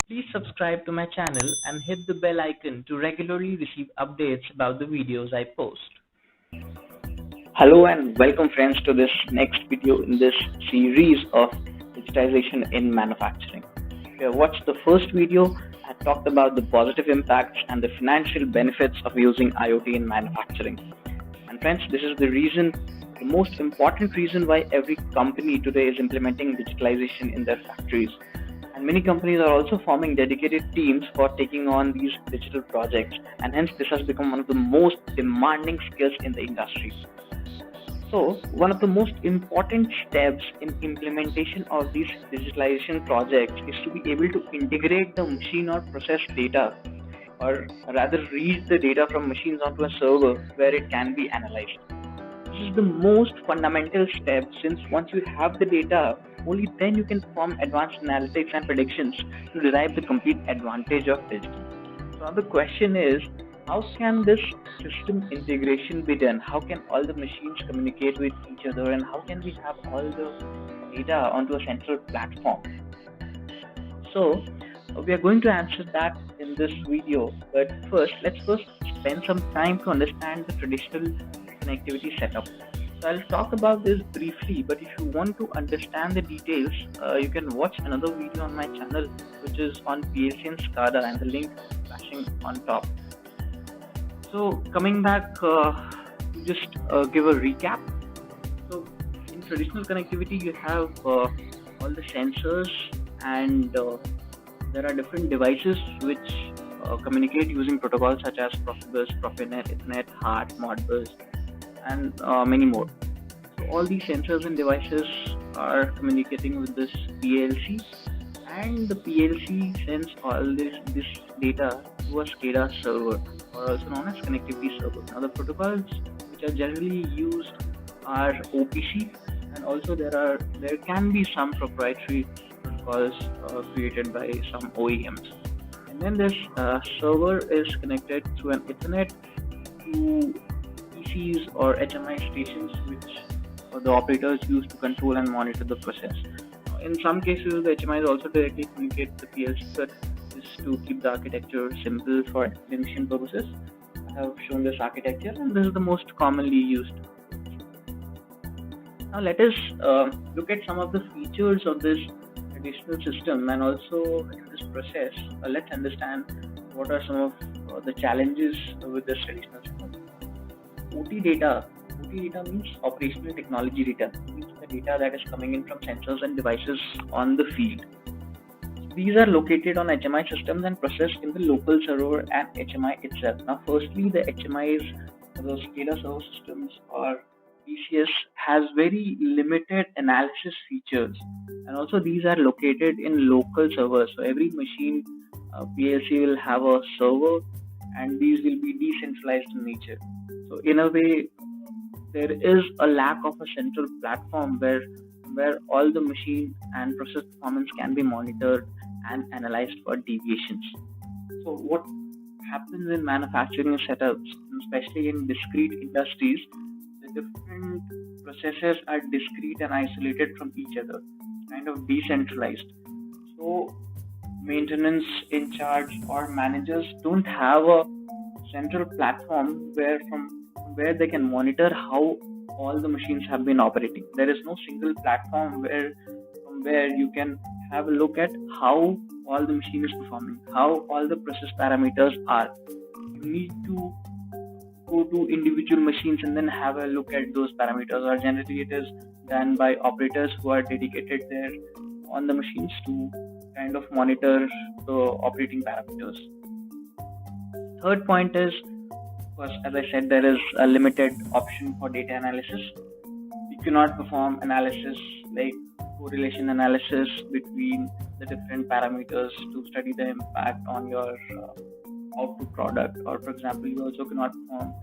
Please subscribe to my channel and hit the bell icon to regularly receive updates about the videos I post. Hello and welcome friends to this next video in this series of digitization in manufacturing. If you have watched the first video, I talked about the positive impacts and the financial benefits of using IoT in manufacturing. And friends, this is the most important reason why every company today is implementing digitalization in their factories. And many companies are also forming dedicated teams for taking on these digital projects, and hence this has become one of the most demanding skills in the industry. So, one of the most important steps in implementation of these digitalization projects is to be able to integrate the machine or process data, or rather read the data from machines onto a server where it can be analyzed. This is the most fundamental step, since once you have the data, only then you can perform advanced analytics and predictions to derive the complete advantage of digital. So now the question is, how can this system integration be done? How can all the machines communicate with each other, and how can we have all the data onto a central platform? So we are going to answer that in this video, but let's spend some time to understand the traditional connectivity setup. So I'll talk about this briefly, but if you want to understand the details, you can watch another video on my channel, which is on PLC and SCADA, and the link flashing on top. So coming back, to just give a recap. So in traditional connectivity, you have all the sensors, and there are different devices which communicate using protocols such as Profibus, Profinet, Ethernet, HART, Modbus, and many more. So all these sensors and devices are communicating with this PLC, and the PLC sends all this data to a SCADA server, or also known as connectivity server. Now the protocols which are generally used are OPC, and also there can be some proprietary protocols created by some OEMs. And then this server is connected through an Ethernet to PCs or HMI stations, which the operators use to control and monitor the process. In some cases, the HMIs also directly communicate with the PLC, but just to keep the architecture simple for explanation purposes, I have shown this architecture, and this is the most commonly used. Now let us look at some of the features of this traditional system, and also in this process, let's understand what are some of the challenges with this traditional system. OT data means operational technology data. It means the data that is coming in from sensors and devices on the field. These are located on HMI systems and processed in the local server and HMI itself. Now, firstly, the HMIs, the SCADA server systems, or PCS, has very limited analysis features, and also these are located in local servers. So every machine PLC will have a server, and these will be decentralized in nature. So in a way, there is a lack of a central platform where all the machine and process performance can be monitored and analyzed for deviations. So what happens in manufacturing setups, especially in discrete industries, the different processes are discrete and isolated from each other, kind of decentralized. So maintenance in charge or managers don't have a central platform where they can monitor how all the machines have been operating. There is no single platform from where you can have a look at how all the machine is performing, how all the process parameters are. You need to go to individual machines and then have a look at those parameters, or generally it is done by operators who are dedicated there on the machines to kind of monitor the operating parameters. Third point is, as I said, there is a limited option for data analysis. You cannot perform analysis like correlation analysis between the different parameters to study the impact on your output product, or for example, you also cannot perform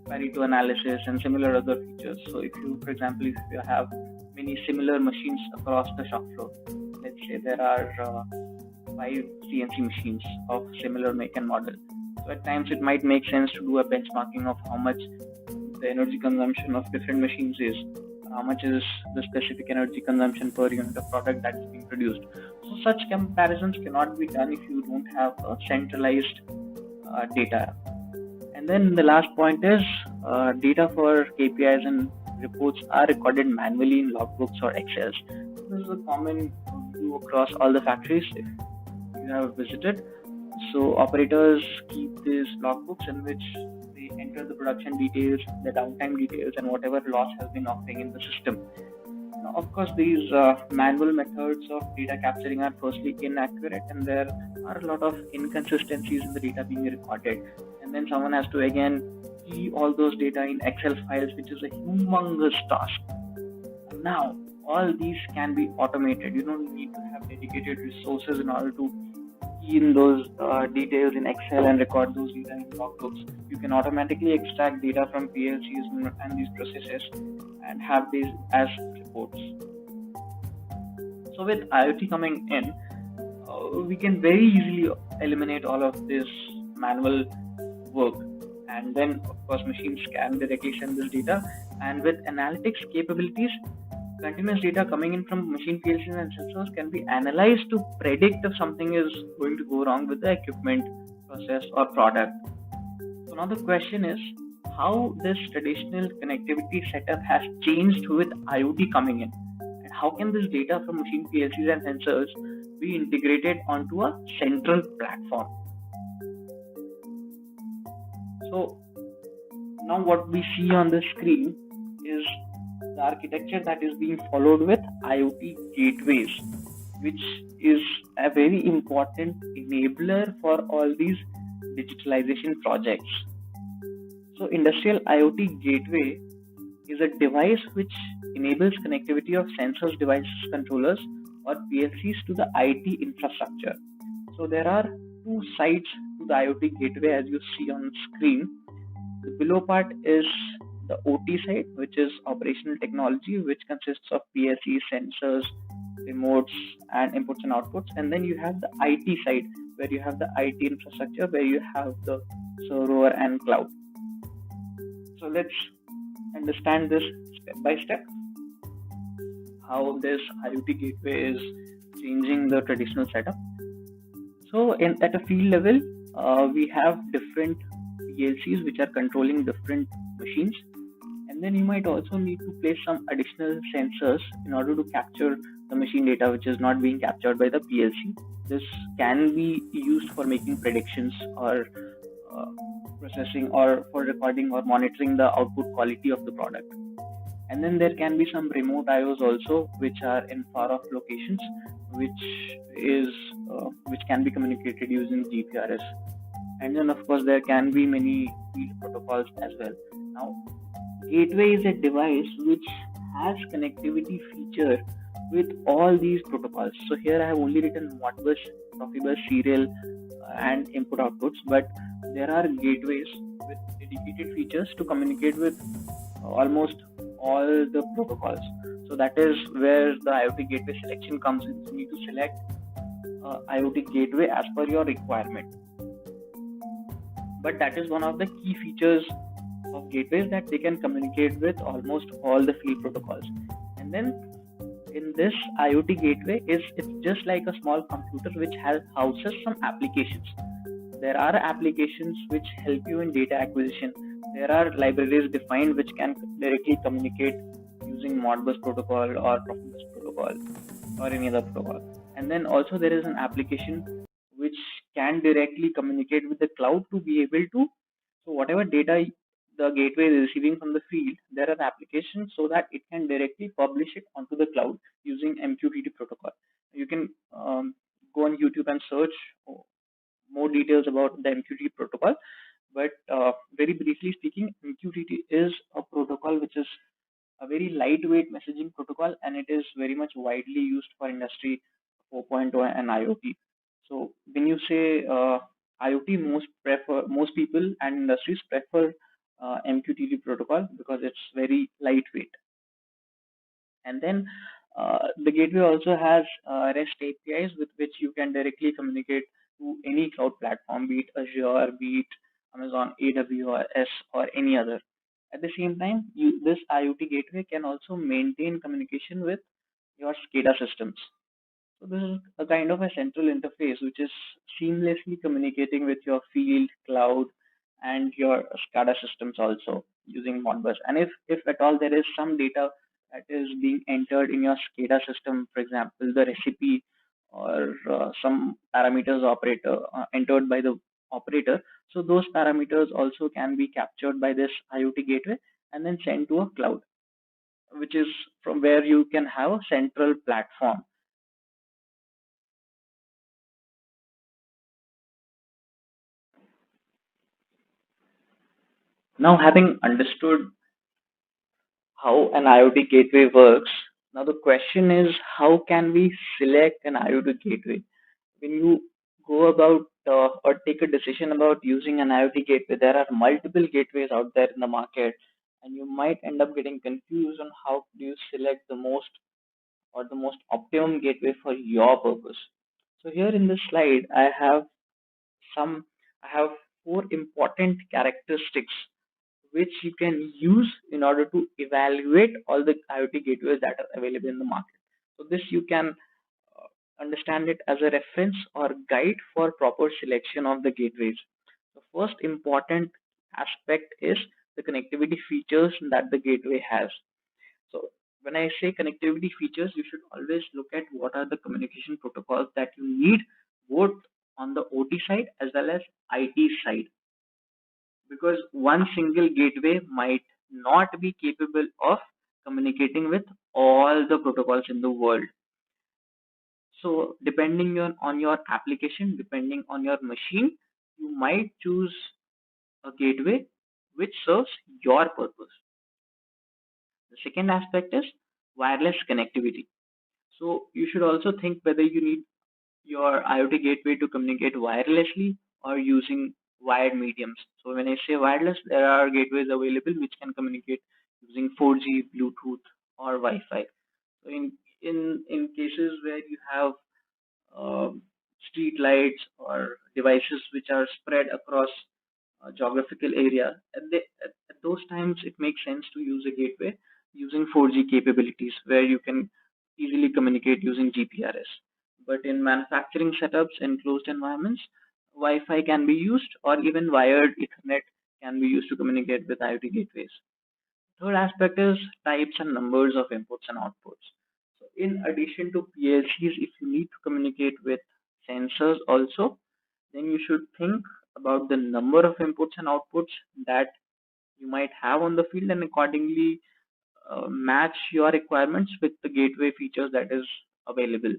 Pareto analysis and similar other features. So if you have many similar machines across the shop floor, let's say there are 5 CNC machines of similar make and model. So at times it might make sense to do a benchmarking of how much the energy consumption of different machines is, how much is the specific energy consumption per unit of product that's being produced. So So such comparisons cannot be done if you don't have a centralized data. And then the last point is data for KPIs and reports are recorded manually in logbooks or Excels. This is a common view across all the factories if you have visited. So operators keep these logbooks in which they enter the production details, the downtime details, and whatever loss has been occurring in the system. Now, of course, these manual methods of data capturing are firstly inaccurate, and there are a lot of inconsistencies in the data being recorded. And then someone has to again key all those data in Excel files, which is a humongous task. Now, all these can be automated. You don't need to have dedicated resources in order to key in those details in Excel and record those data in logbooks. You can automatically extract data from PLCs and these processes and have these as reports. So with IoT coming in, we can very easily eliminate all of this manual work, and then of course machines can directly send this data, and with analytics capabilities, continuous data coming in from machine PLCs and sensors can be analyzed to predict if something is going to go wrong with the equipment, process, or product. So now the question is how this traditional connectivity setup has changed with IoT coming in, and how can this data from machine PLCs and sensors be integrated onto a central platform. So now what we see on the screen is the architecture that is being followed with IoT gateways, which is a very important enabler for all these digitalization projects. So industrial IoT gateway is a device which enables connectivity of sensors, devices, controllers, or PLCs to the IT infrastructure. So there are two sides to the IoT gateway as you see on screen. The below part is the OT side, which is operational technology, which consists of PLCs, sensors, remotes, and inputs and outputs. And then you have the IT side, where you have the IT infrastructure, where you have the server and cloud. So let's understand this step by step, how this IoT gateway is changing the traditional setup. So at a field level, we have different PLCs which are controlling different machines, and then you might also need to place some additional sensors in order to capture the machine data which is not being captured by the PLC. This can be used for making predictions or processing or for recording or monitoring the output quality of the product. And then there can be some remote IOs also, which are in far off locations, which can be communicated using GPRS. And then of course there can be many field protocols as well. Now, gateway is a device which has connectivity feature with all these protocols. So here I have only written Modbus, Profibus, serial, and input outputs, but there are gateways with dedicated features to communicate with almost all the protocols. So that is where the IoT gateway selection comes in. So you need to select IoT gateway as per your requirement. But that is one of the key features of gateways, that they can communicate with almost all the field protocols. And then in this IoT gateway, it's just like a small computer which houses some applications. There are applications which help you in data acquisition. There are libraries defined which can directly communicate using Modbus protocol or Profibus protocol or any other protocol. And then also there is an application which can directly communicate with the cloud to be able to, so whatever data the gateway is receiving from the field, there are applications so that it can directly publish it onto the cloud using MQTT protocol. You can go on YouTube and search more details about the MQTT protocol, but very briefly speaking, MQTT is a protocol which is a very lightweight messaging protocol, and it is very much widely used for industry 4.0 and IoT. So when you say IoT, most people and industries prefer MQTT protocol because it's very lightweight. And then the gateway also has REST APIs with which you can directly communicate to any cloud platform, be it Azure, be it Amazon AWS, or any other. At the same time, this IoT gateway can also maintain communication with your SCADA systems. So this is a kind of a central interface which is seamlessly communicating with your field, cloud, and your SCADA systems also using Modbus. And if at all there is some data that is being entered in your SCADA system, for example, the recipe or some parameters operator entered by the operator, so those parameters also can be captured by this IoT gateway and then sent to a cloud, which is from where you can have a central platform. Now, having understood how an IoT gateway works, now the question is, how can we select an IoT gateway? When you go about or take a decision about using an IoT gateway, there are multiple gateways out there in the market, and you might end up getting confused on how do you select the most or the most optimum gateway for your purpose. So here in this slide, some I have four important characteristics which you can use in order to evaluate all the IoT gateways that are available in the market. So this you can understand it as a reference or guide for proper selection of the gateways. The first important aspect is the connectivity features that the gateway has. So when I say connectivity features, you should always look at what are the communication protocols that you need both on the OT side as well as IT side, because one single gateway might not be capable of communicating with all the protocols in the world. So depending on your application, depending on your machine, you might choose a gateway which serves your purpose. The second aspect is wireless connectivity. So you should also think whether you need your IoT gateway to communicate wirelessly or using wired mediums. So when I say wireless, there are gateways available which can communicate using 4G, Bluetooth, or Wi-Fi. So in cases where you have street lights or devices which are spread across geographical area, at those times it makes sense to use a gateway using 4G capabilities where you can easily communicate using GPRS. But in manufacturing setups in closed environments, Wi-Fi can be used, or even wired Ethernet can be used to communicate with IoT gateways. Third aspect is types and numbers of inputs and outputs. So in addition to PLCs, if you need to communicate with sensors also, then you should think about the number of inputs and outputs that you might have on the field and accordingly match your requirements with the gateway features that is available.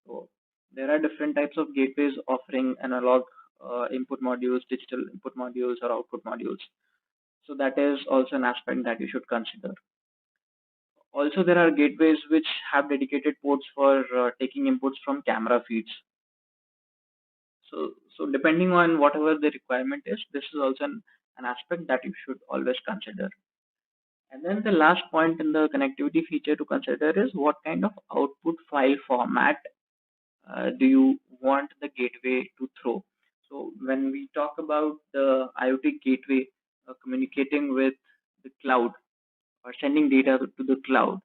So there are different types of gateways offering analog input modules, digital input modules, or output modules. So that is also an aspect that you should consider. Also, there are gateways which have dedicated ports for taking inputs from camera feeds. So depending on whatever the requirement is, this is also an aspect that you should always consider. And then the last point in the connectivity feature to consider is what kind of output file format do you want the gateway to throw. So when we talk about the IoT gateway communicating with the cloud or sending data to the cloud,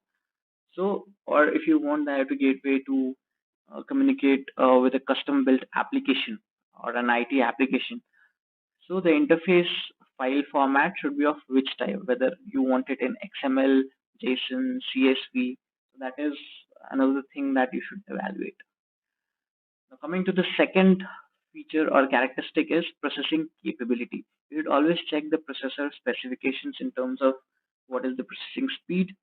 so or if you want the IoT gateway to communicate with a custom built application or an IT application, so the interface file format should be of which type, whether you want it in XML, JSON, CSV. So that is another thing that you should evaluate. Now coming to the second feature or characteristic is processing capability. You should always check the processor specifications in terms of what is the processing speed,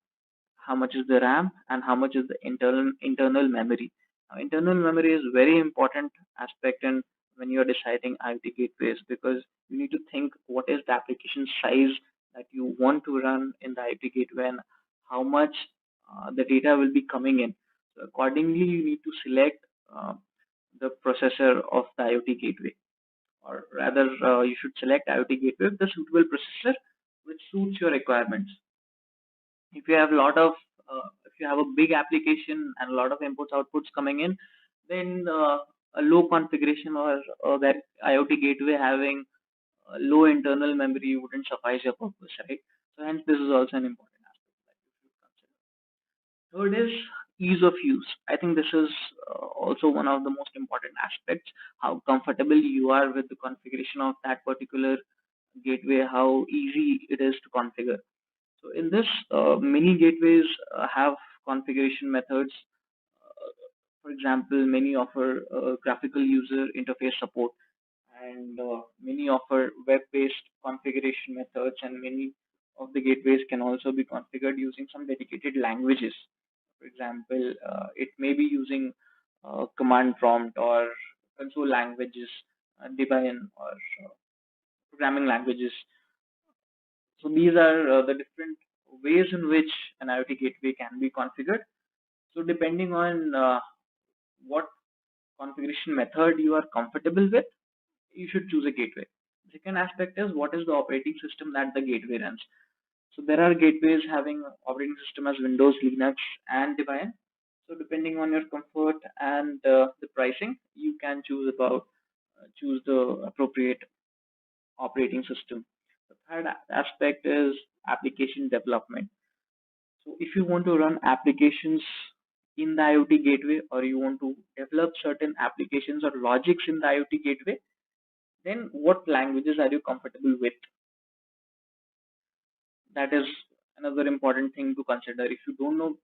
how much is the RAM, and how much is the internal memory. Now, internal memory is very important aspect in when you are deciding IoT gateways, because you need to think what is the application size that you want to run in the IoT gateway and how much the data will be coming in. So accordingly, you need to select the processor of the IoT gateway, or rather, you should select IoT gateway with the suitable processor which suits your requirements. If you have a lot of if you have a big application and a lot of inputs outputs coming in, then a low configuration or that IoT gateway having low internal memory wouldn't suffice your purpose, right? So hence this is also an important aspect that you should consider. Third is ease of use. I think this is also one of the most important aspects, how comfortable you are with the configuration of that particular gateway, how easy it is to configure. So in this, many gateways have configuration methods. For example, many offer graphical user interface support, and many offer web-based configuration methods, and many of the gateways can also be configured using some dedicated languages. For example, it may be using command prompt or console languages, Debian or programming languages. So these are the different ways in which an IoT gateway can be configured. So depending on what configuration method you are comfortable with, you should choose a gateway. Second aspect is what is the operating system that the gateway runs. So there are gateways having operating system as Windows, Linux, and Debian. So depending on your comfort and the pricing, you can choose the appropriate operating system. The third aspect is application development. So if you want to run applications in the IoT gateway, or you want to develop certain applications or logics in the IoT gateway, then what languages are you comfortable with? That is another important thing to consider. If you don't know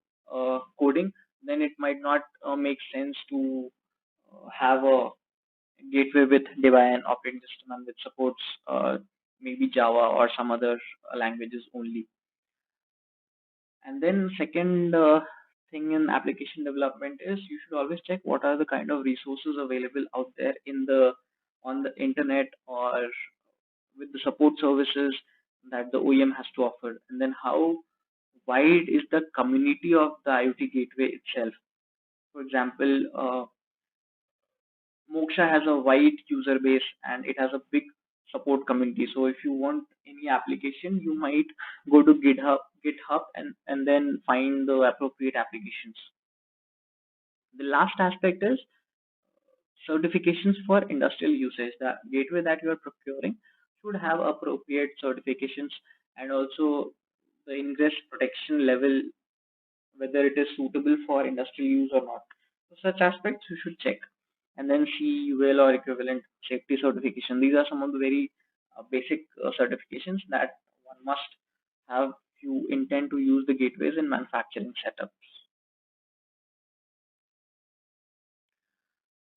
coding, then it might not make sense to have a gateway with Debian operating system and which supports maybe Java or some other languages only. And then second thing in application development is you should always check what are the kind of resources available out there in the on the internet or with the support services that the OEM has to offer, and then how wide is the community of the IoT gateway itself. For example, Moksha has a wide user base and it has a big support community. So if you want any application, you might go to GitHub and then find the appropriate applications. The last aspect is certifications for industrial usage. The gateway that you are procuring should have appropriate certifications, and also the ingress protection level, whether it is suitable for industrial use or not. So such aspects you should check, and then CUL or equivalent safety certification. These are some of the very basic certifications that one must have if you intend to use the gateways in manufacturing setups.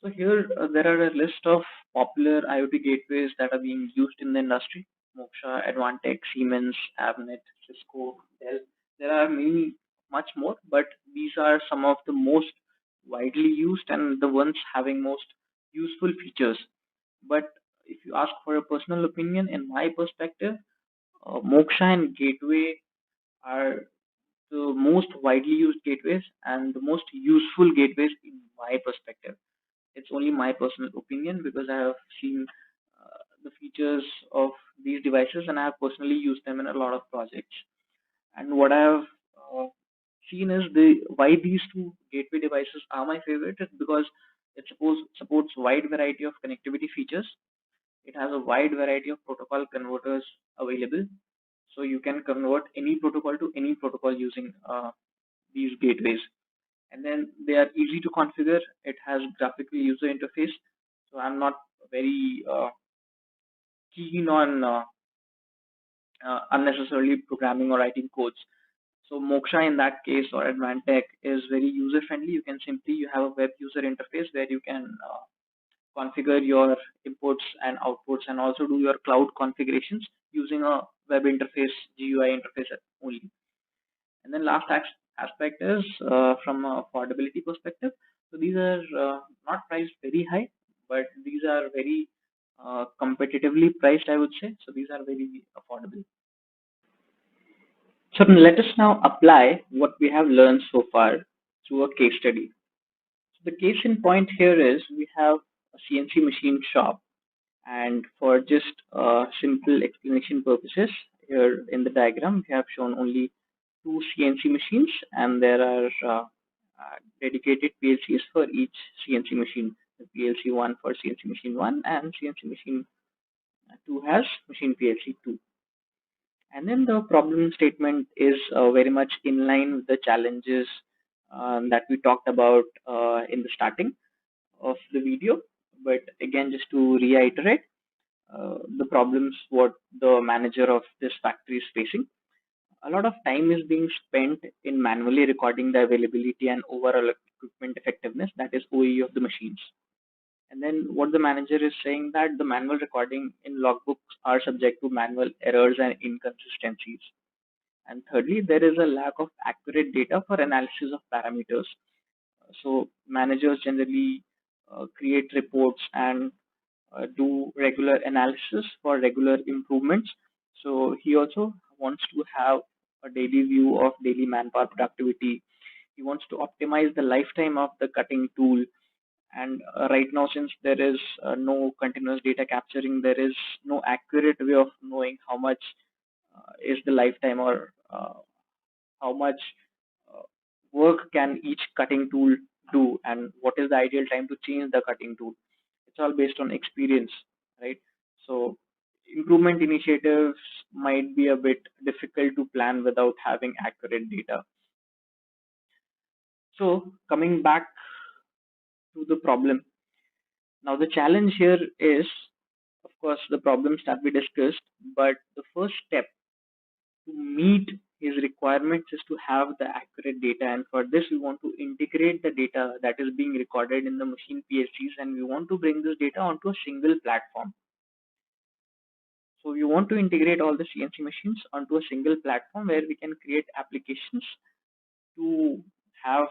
So here there are a list of popular IoT gateways that are being used in the industry: Moksha, Advantech, Siemens, Avnet, Cisco, Dell. There are many, much more, but these are some of the most widely used and the ones having most useful features. But if you ask for a personal opinion, in my perspective, Moksha and Gateway are the most widely used gateways and the most useful gateways in my perspective. It's only my personal opinion because I have seen the features of these devices and I have personally used them in a lot of projects. And what I have seen is the why these two gateway devices are my favorite is because it supports wide variety of connectivity features. It has a wide variety of protocol converters available, so you can convert any protocol to any protocol using these gateways. And then they are easy to configure. It has graphical user interface, so I'm not very keen on unnecessarily programming or writing codes. So Moksha in that case or Advantech is very user friendly. You have a web user interface where you can configure your inputs and outputs and also do your cloud configurations using a web interface, GUI interface only. And then last aspect is from a affordability perspective. So these are not priced very high, but these are very competitively priced, I would say. So these are very affordable. So let us now apply what we have learned so far through a case study. So the case in point here is we have a CNC machine shop, and for just simple explanation purposes, here in the diagram we have shown only two CNC machines, and there are dedicated PLCs for each CNC machine. The PLC 1 for CNC machine 1 and CNC machine 2 has machine PLC 2. And then the problem statement is very much in line with the challenges that we talked about in the starting of the video. But again, just to reiterate, the problems what the manager of this factory is facing. A lot of time is being spent in manually recording the availability and overall equipment effectiveness, that is OEE of the machines. And then what the manager is saying that the manual recording in logbooks are subject to manual errors and inconsistencies. And thirdly, there is a lack of accurate data for analysis of parameters. So managers generally create reports and do regular analysis for regular improvements. So he also wants to have a daily view of daily manpower productivity. He wants to optimize the lifetime of the cutting tool. And right now, since there is no continuous data capturing, there is no accurate way of knowing how much is the lifetime, or how much uh, work can each cutting tool do, and what is the ideal time to change the cutting tool. It's all based on experience, right? So improvement initiatives might be a bit difficult to plan without having accurate data. So coming back to the problem, now the challenge here is, of course, the problems that we discussed, but the first step to meet his requirements is to have the accurate data. And for this, we want to integrate the data that is being recorded in the machine PLCs, and we want to bring this data onto a single platform. So we want to integrate all the CNC machines onto a single platform where we can create applications to have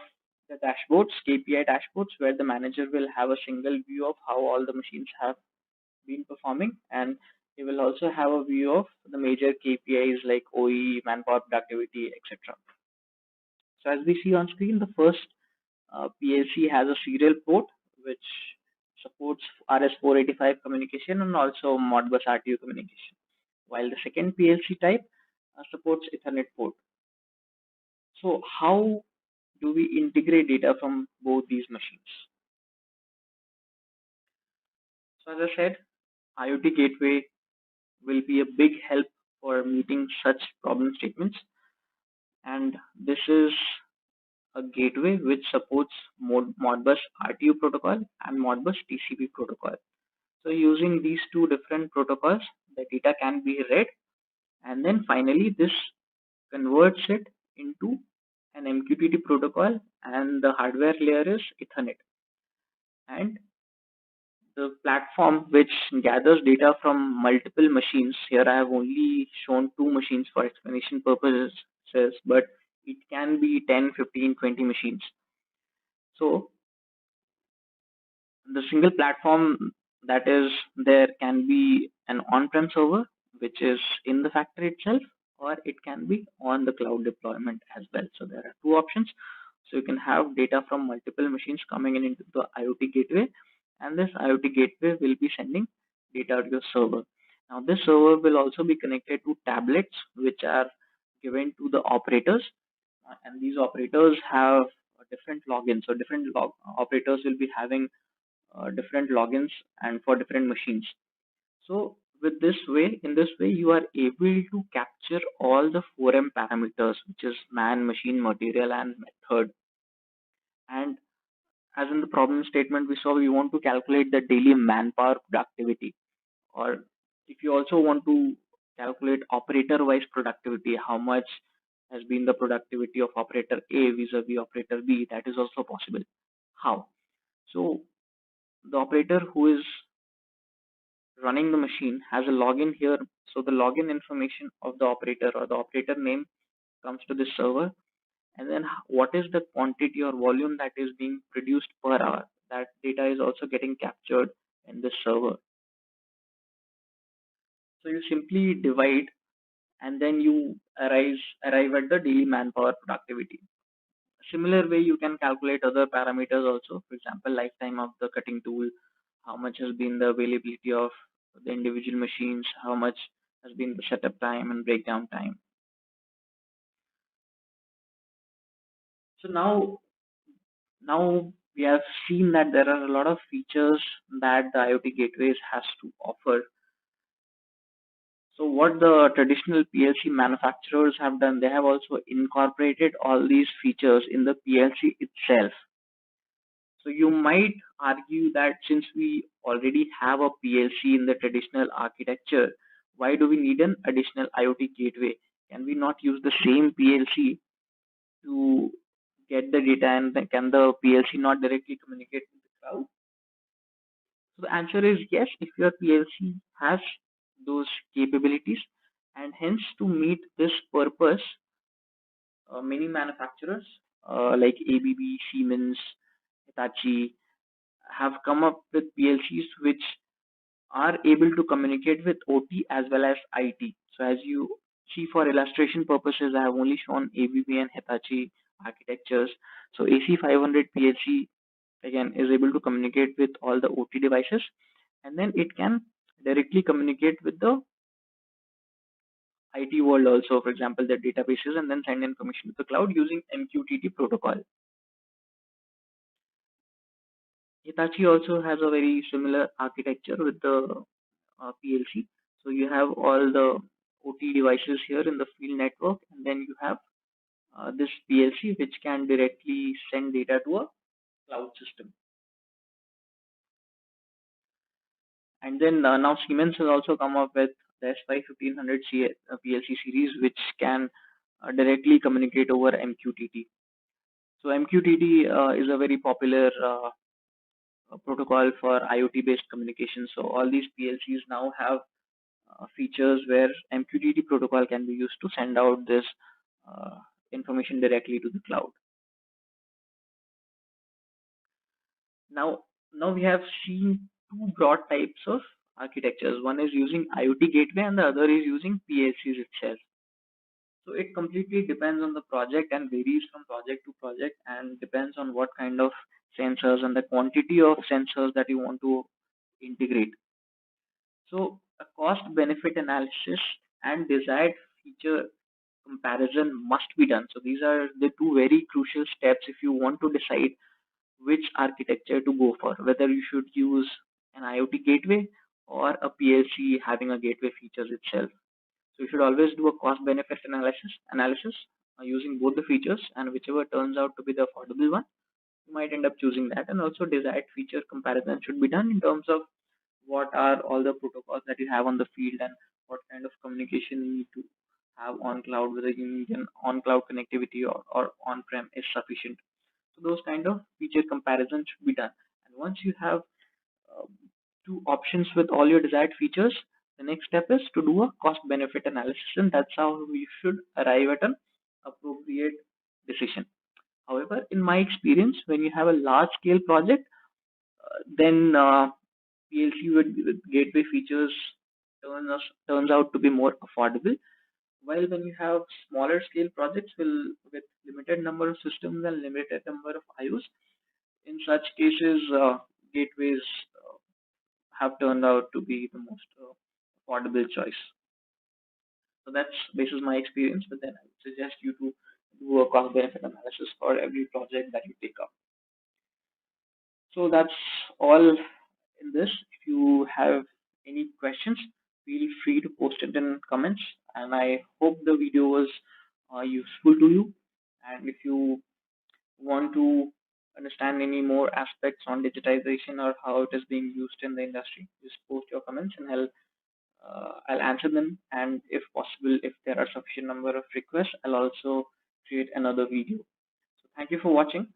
the dashboards, KPI dashboards, where the manager will have a single view of how all the machines have been performing, and he will also have a view of the major KPIs like OE, manpower productivity, etc. So as we see on screen, the first PLC has a serial port which supports RS-485 communication and also Modbus RTU communication, while the second PLC type supports Ethernet port. So how do we integrate data from both these machines? So as I said, IoT Gateway will be a big help for meeting such problem statements. And this is a gateway which supports Modbus RTU protocol and Modbus TCP protocol. So using these two different protocols, the data can be read, and then finally this converts it into an MQTT protocol, and the hardware layer is Ethernet. And the platform which gathers data from multiple machines, here I have only shown two machines for explanation purposes, but it can be 10, 15, 20 machines. So the single platform that is there can be an on-prem server, which is in the factory itself, or it can be on the cloud deployment as well. So there are two options. So you can have data from multiple machines coming in into the IoT gateway, and this IoT gateway will be sending data to your server. Now this server will also be connected to tablets, which are given to the operators, and these operators have different logins. So different operators will be having different logins and for different machines. So with this way, in this way, you are able to capture all the 4M parameters, which is man, machine, material, and method. And as in the problem statement we saw, we want to calculate the daily manpower productivity, or if you also want to calculate operator-wise productivity, how much has been the productivity of operator A vis-a-vis operator B, that is also possible. How? So the operator who is running the machine has a login here. So the login information of the operator or the operator name comes to this server, and then what is the quantity or volume that is being produced per hour, that data is also getting captured in this server. So you simply divide, and then you arrive at the daily manpower productivity. Similar way, you can calculate other parameters also. For example, lifetime of the cutting tool, how much has been the availability of the individual machines, how much has been the setup time and breakdown time. So now we have seen that there are a lot of features that the IoT gateways has to offer. So what the traditional PLC manufacturers have done, they have also incorporated all these features in the PLC itself. So you might argue that since we already have a PLC in the traditional architecture, why do we need an additional IoT gateway? Can we not use the same PLC to get the data, and can the PLC not directly communicate with the cloud? So the answer is yes, if your PLC has those capabilities, and hence to meet this purpose, many manufacturers like ABB, Siemens, Hitachi have come up with PLCs which are able to communicate with OT as well as IT. So as you see, for illustration purposes, I have only shown ABB and Hitachi architectures. So AC500 PLC again is able to communicate with all the OT devices, and then it can directly communicate with the IT world also, for example, the databases, and then send information to the cloud using MQTT protocol. Hitachi also has a very similar architecture with the PLC. So you have all the OT devices here in the field network, and then you have this PLC which can directly send data to a cloud system. And then now Siemens has also come up with the S5 1500 PLC series, which can directly communicate over MQTT. So MQTT is a very popular protocol for IoT based communication. So all these PLCs now have features where MQTT protocol can be used to send out this uh, information directly to the cloud. Now we have seen two broad types of architectures. One is using IoT gateway and the other is using PLCs itself. So it completely depends on the project and varies from project to project and depends on what kind of sensors and the quantity of sensors that you want to integrate. So a cost benefit analysis and desired feature comparison must be done. So these are the two very crucial steps if you want to decide which architecture to go for, whether you should use an IoT gateway or a PLC having a gateway features itself. So you should always do a cost benefit analysis using both the features, and whichever turns out to be the affordable one, you might end up choosing that. And also desired feature comparison should be done in terms of what are all the protocols that you have on the field and what kind of communication you need to have on cloud, whether you need an on cloud connectivity or on prem is sufficient. So those kind of feature comparisons should be done. And once you have uh, two options with all your desired features, the next step is to do a cost benefit analysis, and that's how we should arrive at an appropriate decision. However, in my experience, when you have a large scale project, then PLC with gateway features turns out to be more affordable. While when you have smaller scale projects with limited number of systems and limited number of IOs, in such cases, gateways have turned out to be the most affordable choice. So that's basis my experience, but then I would suggest you to do a cost benefit analysis for every project that you take up. So that's all in this. If you have any questions, feel free to post it in comments. And I hope the video was useful to you. And if you want to understand any more aspects on digitization or how it is being used in the industry, just post your comments and I'll answer them. And if possible, if there are sufficient number of requests, I'll also create another video. So thank you for watching.